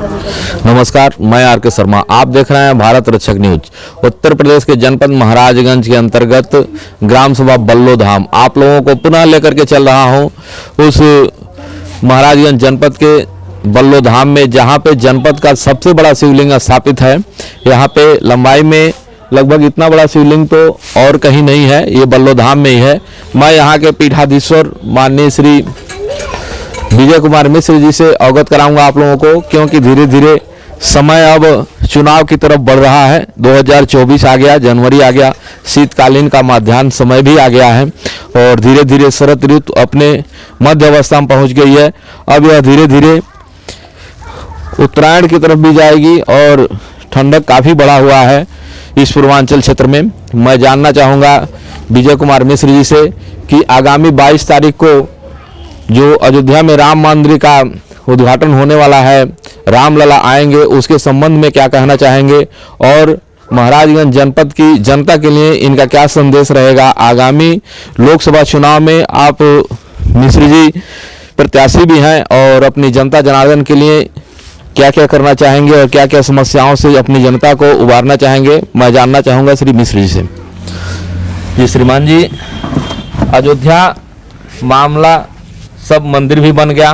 नमस्कार, मैं आर के शर्मा। आप देख रहे हैं भारत रक्षक न्यूज। उत्तर प्रदेश के जनपद महाराजगंज के अंतर्गत ग्राम सभा बल्लोधाम आप लोगों को पुनः लेकर के चल रहा हूं उस महाराजगंज जनपद के बल्लोधाम में, जहां पे जनपद का सबसे बड़ा शिवलिंग स्थापित है। यहां पे लंबाई में लगभग इतना बड़ा शिवलिंग तो और कहीं नहीं है, ये बल्लोधाम में ही है। मैं यहाँ के पीठाधीश्वर माननीय श्री विजय कुमार मिश्र जी से अवगत कराऊंगा आप लोगों को, क्योंकि धीरे धीरे समय अब चुनाव की तरफ बढ़ रहा है। 2024 आ गया, जनवरी आ गया, शीतकालीन का मध्याह्न समय भी आ गया है और धीरे धीरे शरद ऋतु अपने मध्य अवस्था में पहुंच गई है। अब यह धीरे धीरे उत्तरायण की तरफ भी जाएगी और ठंडक काफ़ी बढ़ा हुआ है इस पूर्वांचल क्षेत्र में। मैं जानना चाहूँगा विजय कुमार मिश्र जी से कि आगामी 22 तारीख को जो अयोध्या में राम मंदिर का उद्घाटन होने वाला है, रामलला आएंगे, उसके संबंध में क्या कहना चाहेंगे और महाराजगंज जनपद की जनता के लिए इनका क्या संदेश रहेगा। आगामी लोकसभा चुनाव में आप मिश्र जी प्रत्याशी भी हैं और अपनी जनता जनार्दन के लिए क्या क्या करना चाहेंगे और क्या क्या समस्याओं से अपनी जनता को उबारना चाहेंगे, मैं जानना चाहूँगा श्री मिश्र जी से। जी श्रीमान जी, अयोध्या मामला सब मंदिर भी बन गया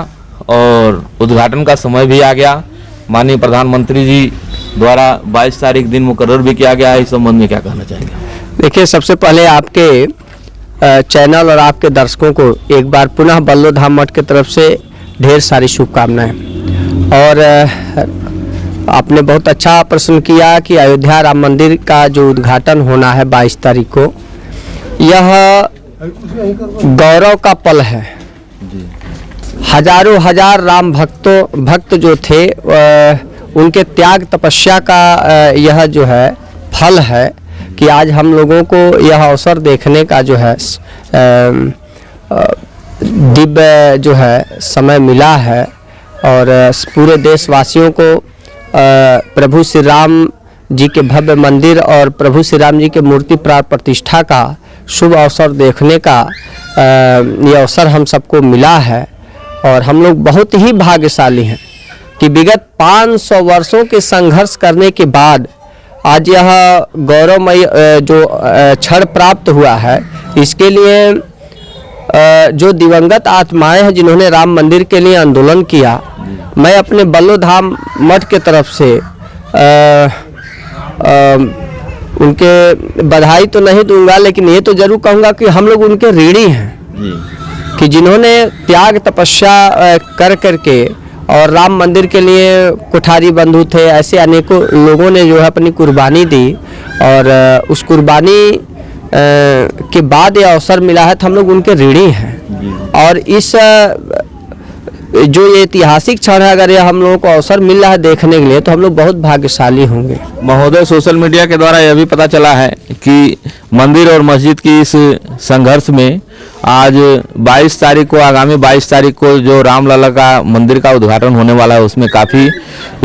और उद्घाटन का समय भी आ गया। माननीय प्रधानमंत्री जी द्वारा 22 तारीख दिन मुकर्रर भी किया गया है, इस संबंध में क्या कहना चाहेंगे? देखिए, सबसे पहले आपके चैनल और आपके दर्शकों को एक बार पुनः बल्लोधाम मठ की तरफ से ढेर सारी शुभकामनाएं। और आपने बहुत अच्छा प्रश्न किया कि अयोध्या राम मंदिर का जो उद्घाटन होना है 22 तारीख को, यह गौरव का पल है। हजारों हजार राम भक्त जो थे उनके त्याग तपस्या का यह जो है फल है कि आज हम लोगों को यह अवसर देखने का जो है दिव्य जो है समय मिला है। और पूरे देशवासियों को प्रभु श्री राम जी के भव्य मंदिर और प्रभु श्री राम जी के मूर्ति प्राण प्रतिष्ठा का शुभ अवसर देखने का ये अवसर हम सबको मिला है। और हम लोग बहुत ही भाग्यशाली हैं कि विगत 500 वर्षों के संघर्ष करने के बाद आज यह गौरवमयी जो क्षण प्राप्त हुआ है। इसके लिए जो दिवंगत आत्माएं हैं जिन्होंने राम मंदिर के लिए आंदोलन किया, मैं अपने बल्लोधाम मठ के तरफ से उनके बधाई तो नहीं दूंगा, लेकिन ये तो जरूर कहूँगा कि हम लोग उनके ऋणी हैं कि जिन्होंने त्याग तपस्या कर करके और राम मंदिर के लिए कोठारी बंधु थे, ऐसे अनेकों लोगों ने जो है अपनी कुर्बानी दी और उस कुर्बानी के बाद ये अवसर मिला है तो हम लोग उनके ऋणी हैं। और इस जो ये ऐतिहासिक क्षण है, अगर ये हम लोगों को अवसर मिल रहा है देखने के लिए तो हम लोग बहुत भाग्यशाली होंगे। महोदय, सोशल मीडिया के द्वारा यह भी पता चला है कि मंदिर और मस्जिद की इस संघर्ष में आज 22 तारीख को, आगामी 22 तारीख को जो रामलला का मंदिर का उद्घाटन होने वाला है, उसमें काफ़ी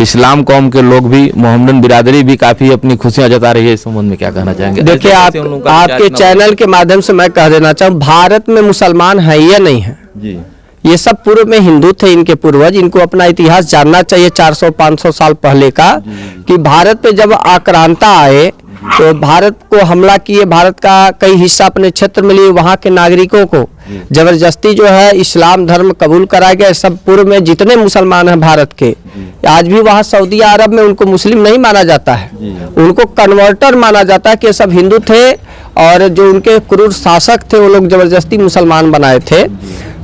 इस्लाम कौम के लोग भी, मोहम्मदन बिरादरी भी काफ़ी अपनी खुशियां जता रही है। इस संबंध में क्या कहना चाहेंगे? देखिए, आपके चैनल के माध्यम से मैं कह देना चाहूँ, भारत में मुसलमान है या नहीं है जी, ये सब पूर्व में हिंदू थे, इनके पूर्वज। इनको अपना इतिहास जानना चाहिए 400-500 साल पहले का, कि भारत पे जब आक्रांता आए तो भारत को हमला किए, भारत का कई हिस्सा अपने क्षेत्र में लिए, वहाँ के नागरिकों को जबरदस्ती जो है इस्लाम धर्म कबूल कराया गया। सब पूर्व में जितने मुसलमान हैं भारत के, आज भी वहाँ सऊदी अरब में उनको मुस्लिम नहीं माना जाता है, उनको कन्वर्टर माना जाता है कि सब हिंदू थे और जो उनके क्रूर शासक थे वो लोग जबरदस्ती मुसलमान बनाए थे।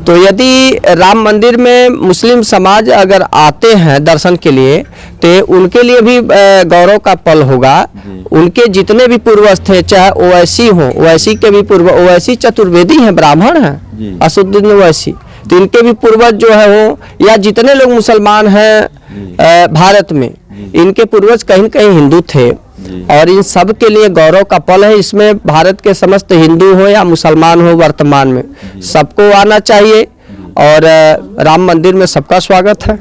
तो यदि राम मंदिर में मुस्लिम समाज अगर आते हैं दर्शन के लिए तो उनके लिए भी गौरव का पल होगा। उनके जितने भी पूर्वज थे, चाहे ओवैसी हो, ओवैसी के भी पूर्व, ओवैसी चतुर्वेदी हैं, ब्राह्मण हैं, असुद्दीन ओवैसी, तो इनके भी पूर्वज जो है हो, या जितने लोग मुसलमान हैं भारत में, इनके पूर्वज कहीं न कहीं हिंदू थे और इन सब के लिए गौरव का पल है। इसमें भारत के समस्त हिंदू हो या मुसलमान हो, वर्तमान में सबको आना चाहिए और राम मंदिर में सबका स्वागत है,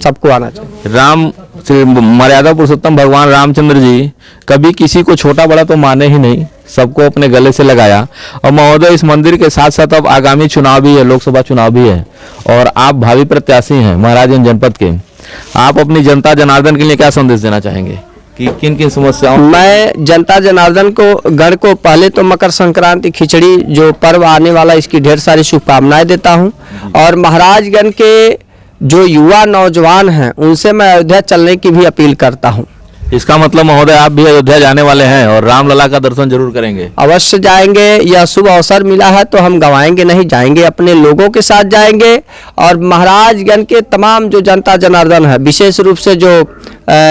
सबको आना चाहिए। राम श्री मर्यादा पुरुषोत्तम भगवान रामचंद्र जी कभी किसी को छोटा बड़ा तो माने ही नहीं, सबको अपने गले से लगाया। और महोदय, इस मंदिर के साथ साथ अब आगामी चुनाव भी है, लोकसभा चुनाव भी है और आप भावी प्रत्याशी हैं महाराजगंज जनपद के, आप अपनी जनता जनार्दन के लिए क्या संदेश देना चाहेंगे कि किन किन समस्याओं मैं जनता जनार्दन को गण को पहले तो मकर संक्रांति खिचड़ी जो पर्व आने वाला इसकी ढेर सारी शुभकामनाएं देता हूं और महाराजगण के जो युवा नौजवान हैं उनसे मैं अयोध्या चलने की भी अपील करता हूं। इसका मतलब महोदय आप भी अयोध्या जाने वाले हैं और रामलला का दर्शन जरूर करेंगे। अवश्य जाएंगे, यह शुभ अवसर मिला है तो हम गंवाएंगे नहीं, जाएंगे, अपने लोगों के साथ जाएंगे और महाराजगण के तमाम जो जनता जनार्दन है, विशेष रूप से जो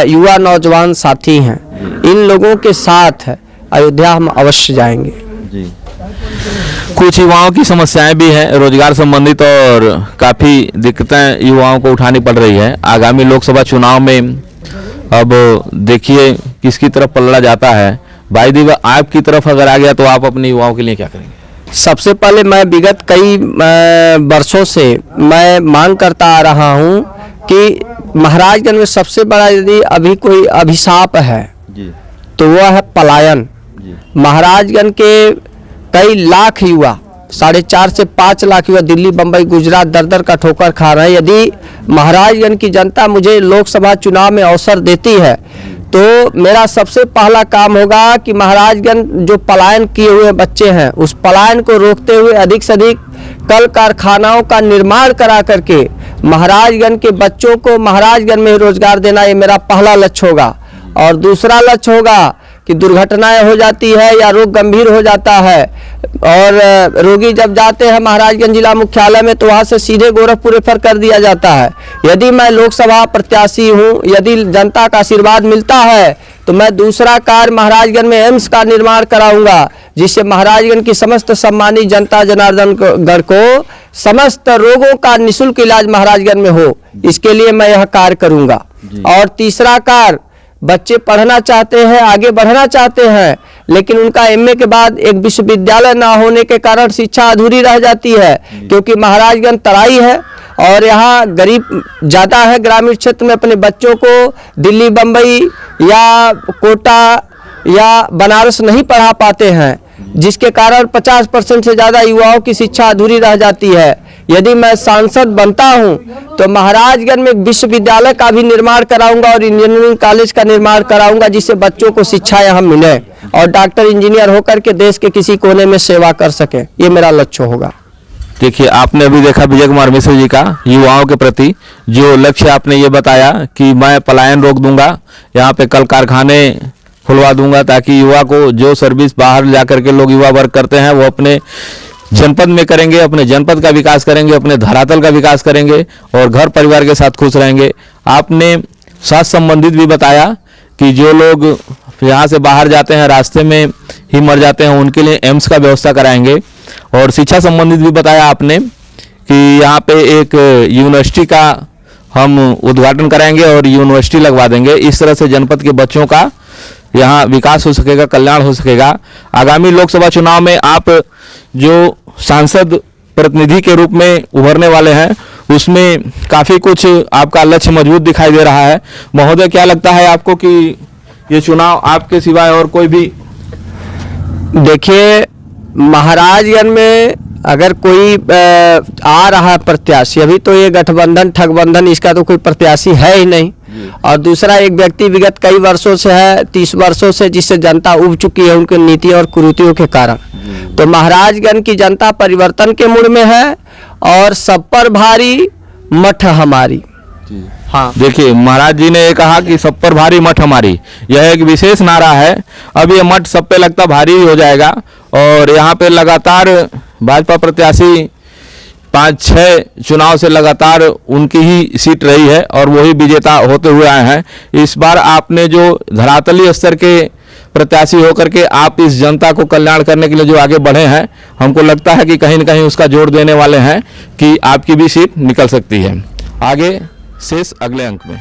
युवा नौजवान साथी हैं, इन लोगों के साथ अयोध्या हम अवश्य जाएंगे। जी। कुछ युवाओं की समस्याएं भी हैं रोजगार संबंधित और काफ़ी दिक्कतें युवाओं को उठानी पड़ रही है। आगामी लोकसभा चुनाव में अब देखिए किसकी तरफ पलड़ा जाता है। भाई दिवा आपकी तरफ अगर आ गया तो आप अपने युवाओं के लिए क्या करेंगे? सबसे पहले मैं विगत कई वर्षों से मैं मांग करता आ रहा हूं कि महाराजगंज में सबसे बड़ा यदि अभी कोई अभिशाप है जी। तो वह है पलायन। महाराजगंज के कई लाख युवा 4.5 से 5 लाख युवा दिल्ली, बम्बई, गुजरात दर का ठोकर खा रहे हैं। यदि महाराजगंज की जनता मुझे लोकसभा चुनाव में अवसर देती है तो मेरा सबसे पहला काम होगा कि महाराजगंज जो पलायन किए हुए बच्चे हैं उस पलायन को रोकते हुए अधिक से अधिक कल कारखानाओं का निर्माण करा करके महाराजगंज के बच्चों को महाराजगंज में रोजगार देना, ये मेरा पहला लक्ष्य होगा। और दूसरा लक्ष्य होगा कि दुर्घटनाएं हो जाती है या रोग गंभीर हो जाता है और रोगी जब जाते हैं महाराजगंज जिला मुख्यालय में तो वहां से सीधे गोरखपुर रेफर कर दिया जाता है। यदि मैं लोकसभा प्रत्याशी हूं, यदि जनता का आशीर्वाद मिलता है तो मैं दूसरा कार्य महाराजगंज में एम्स का निर्माण कराऊंगा जिससे महाराजगंज की समस्त सम्मानित जनता जनार्दन गण को समस्त रोगों का निःशुल्क इलाज महाराजगंज में हो, इसके लिए मैं यह कार्य करूंगा। और तीसरा कार्य, बच्चे पढ़ना चाहते हैं, आगे बढ़ना चाहते हैं, लेकिन उनका एमए के बाद एक विश्वविद्यालय ना होने के कारण शिक्षा अधूरी रह जाती है क्योंकि महाराजगंज तराई है और यहाँ गरीब ज़्यादा है। ग्रामीण क्षेत्र में अपने बच्चों को दिल्ली, बम्बई या कोटा या बनारस नहीं पढ़ा पाते हैं, जिसके कारण 50% से ज़्यादा युवाओं की शिक्षा अधूरी रह जाती है। यदि मैं सांसद बनता हूं तो महाराजगंज में विश्वविद्यालय का भी निर्माण कराऊंगा और इंजीनियरिंग कॉलेज का निर्माण कराऊंगा जिससे बच्चों को शिक्षा यहाँ मिले और डॉक्टर इंजीनियर होकर के देश के किसी कोने में सेवा कर सके, ये मेरा लक्ष्य होगा। देखिए, आपने अभी देखा विजय कुमार मिश्र जी का युवाओं के प्रति जो लक्ष्य आपने ये बताया कि मैं पलायन रोक दूंगा, यहाँ पे कल कारखाने खुलवा दूंगा ताकि युवा को जो सर्विस बाहर जाकर के लोग युवा वर्ग करते हैं वो अपने जनपद में करेंगे, अपने जनपद का विकास करेंगे, अपने धरातल का विकास करेंगे और घर परिवार के साथ खुश रहेंगे। आपने स्वास्थ्य संबंधित भी बताया कि जो लोग यहाँ से बाहर जाते हैं रास्ते में ही मर जाते हैं उनके लिए एम्स का व्यवस्था कराएंगे। और शिक्षा संबंधित भी बताया आपने कि यहाँ पे एक यूनिवर्सिटी का हम उद्घाटन कराएंगे और यूनिवर्सिटी लगवा देंगे। इस तरह से जनपद के बच्चों का यहाँ विकास हो सकेगा, कल्याण हो सकेगा। आगामी लोकसभा चुनाव में आप जो सांसद प्रतिनिधि के रूप में उभरने वाले हैं उसमें काफ़ी कुछ आपका लक्ष्य मजबूत दिखाई दे रहा है। महोदय, क्या लगता है आपको कि ये चुनाव आपके सिवाय और कोई भी? देखिए, महाराजगंज में अगर कोई आ रहा प्रत्याशी, अभी तो ये गठबंधन ठगबंधन इसका तो कोई प्रत्याशी है ही नहीं, और दूसरा एक व्यक्ति विगत कई वर्षों से है, 30 वर्षों से, जिससे जनता उब चुकी है उनकी नीति और कुरीतियों के कारण। तो महाराजगंज की जनता परिवर्तन के मूड में है और सब पर भारी मठ हमारी। हाँ, देखिए, महाराज जी ने कहा कि सब पर भारी मठ हमारी, यह एक विशेष नारा है। अब ये मठ सब पे लगता भारी हो जाएगा और यहाँ पे लगातार भाजपा प्रत्याशी 5-6 चुनाव से लगातार उनकी ही सीट रही है और वही विजेता होते हुए आए हैं। इस बार आपने जो धरातलीय स्तर के प्रत्याशी होकर के आप इस जनता को कल्याण करने के लिए जो आगे बढ़े हैं, हमको लगता है कि कहीं न कहीं उसका जोड़ देने वाले हैं कि आपकी भी सीट निकल सकती है। आगे शेष अगले अंक में।